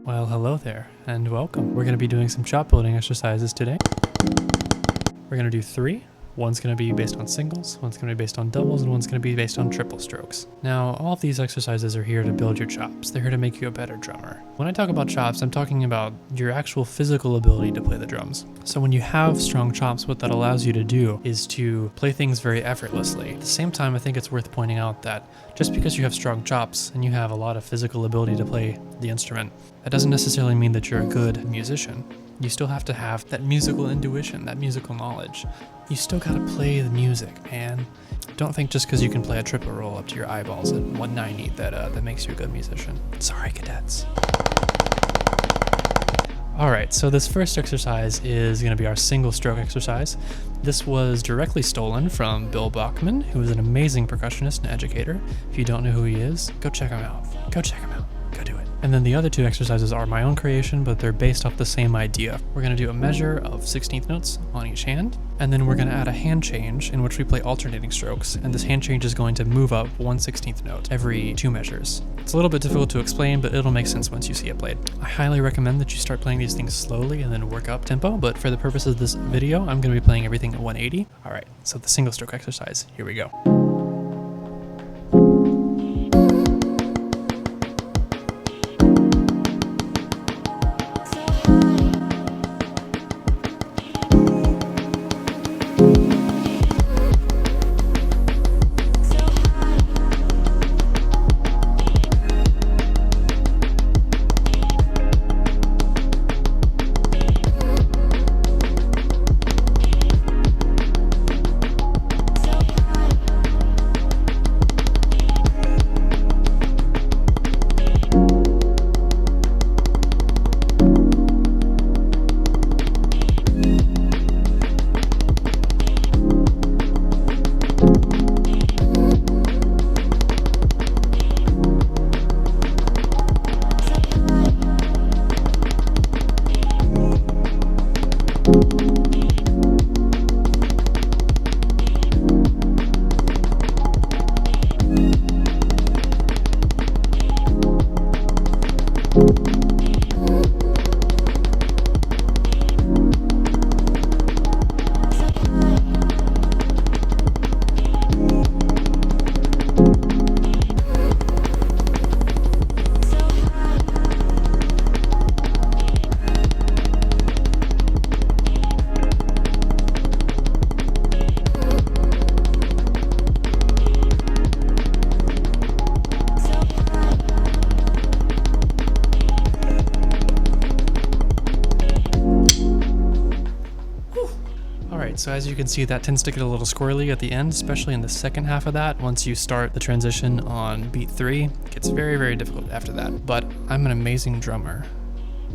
Well, hello there, and welcome. We're going to be doing some chop building exercises today. We're going to do 3. One's going to be based on singles, one's going to be based on doubles, and one's going to be based on triple strokes. Now, all of these exercises are here to build your chops. They're here to make you a better drummer. When I talk about chops, I'm talking about your actual physical ability to play the drums. So when you have strong chops, what that allows you to do is to play things very effortlessly. At the same time, I think it's worth pointing out that just because you have strong chops and you have a lot of physical ability to play the instrument, that doesn't necessarily mean that you're a good musician. You still have to have that musical intuition, that musical knowledge. You still gotta play the music, man. Don't think just because you can play a triple roll up to your eyeballs at 190 that makes you a good musician. Sorry, cadets. Alright, so this first exercise is going to be our single stroke exercise. This was directly stolen from Bill Bachman, who is an amazing percussionist and educator. If you don't know who he is, go check him out. Go check him out. Go do it. And then the other 2 exercises are my own creation, but they're based off the same idea. We're going to do a measure of 16th notes on each hand, and then we're going to add a hand change in which we play alternating strokes, and this hand change is going to move up 1/16th note every 2 measures. It's a little bit difficult to explain, but it'll make sense once you see it played. I highly recommend that you start playing these things slowly and then work up tempo, but for the purpose of this video, I'm going to be playing everything at 180. Alright, so the single stroke exercise, here we go. So as you can see, that tends to get a little squirrely at the end, especially in the second half of that. Once you start the transition on beat 3, it gets very, very difficult after that. But I'm an amazing drummer,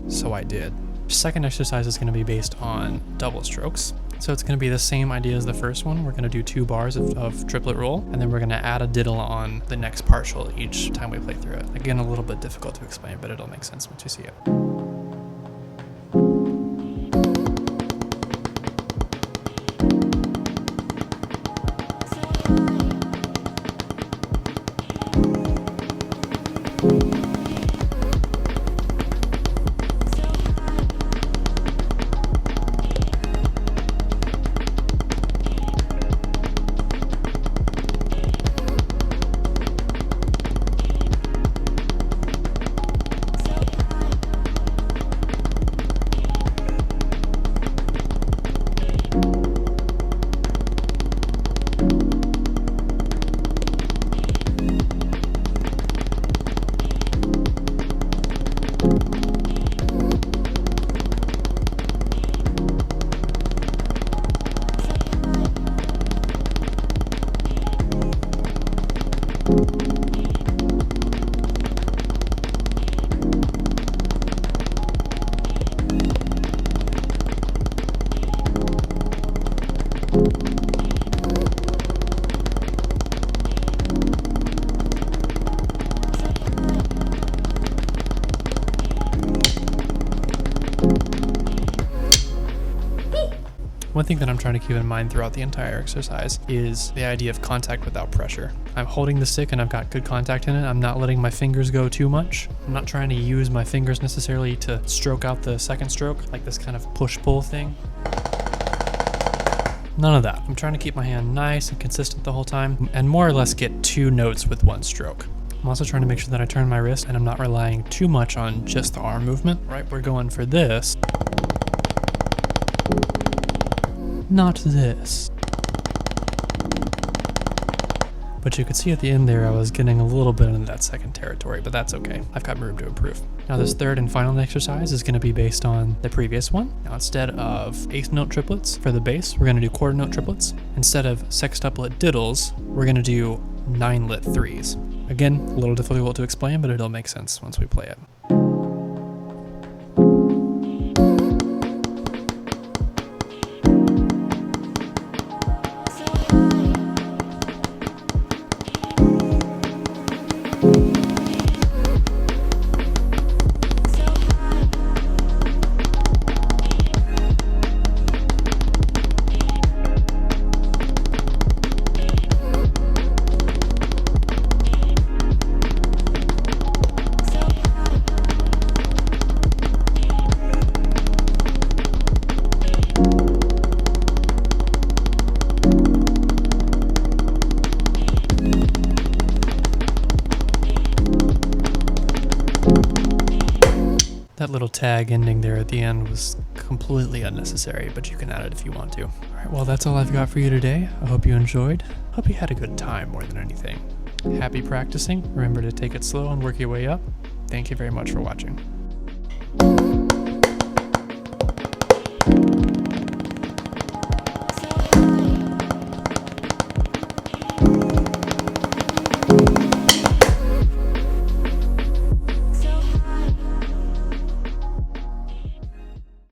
so I did. Second exercise is going to be based on double strokes. So it's going to be the same idea as the first one. We're going to do 2 bars of triplet roll, and then we're going to add a diddle on the next partial each time we play through it. Again, a little bit difficult to explain, but it'll make sense once you see it. One thing that I'm trying to keep in mind throughout the entire exercise is the idea of contact without pressure. I'm holding the stick and I've got good contact in it. I'm not letting my fingers go too much. I'm not trying to use my fingers necessarily to stroke out the second stroke, like this kind of push-pull thing. None of that. I'm trying to keep my hand nice and consistent the whole time and more or less get 2 notes with 1 stroke. I'm also trying to make sure that I turn my wrist and I'm not relying too much on just the arm movement, right? We're going for this, not this. But you could see at the end there I was getting a little bit into that second territory, but that's okay. I've got room to improve. Now this third and final exercise is going to be based on the previous one. Now instead of 8th note triplets for the bass, we're going to do quarter note triplets. Instead of sextuplet diddles, we're going to do 9-lit 3s. Again, a little difficult to explain, but it'll make sense once we play it. That little tag ending there at the end was completely unnecessary, but you can add it if you want to. All right, well, that's all I've got for you today. I hope you enjoyed. Hope you had a good time more than anything. Happy practicing. Remember to take it slow and work your way up. Thank you very much for watching.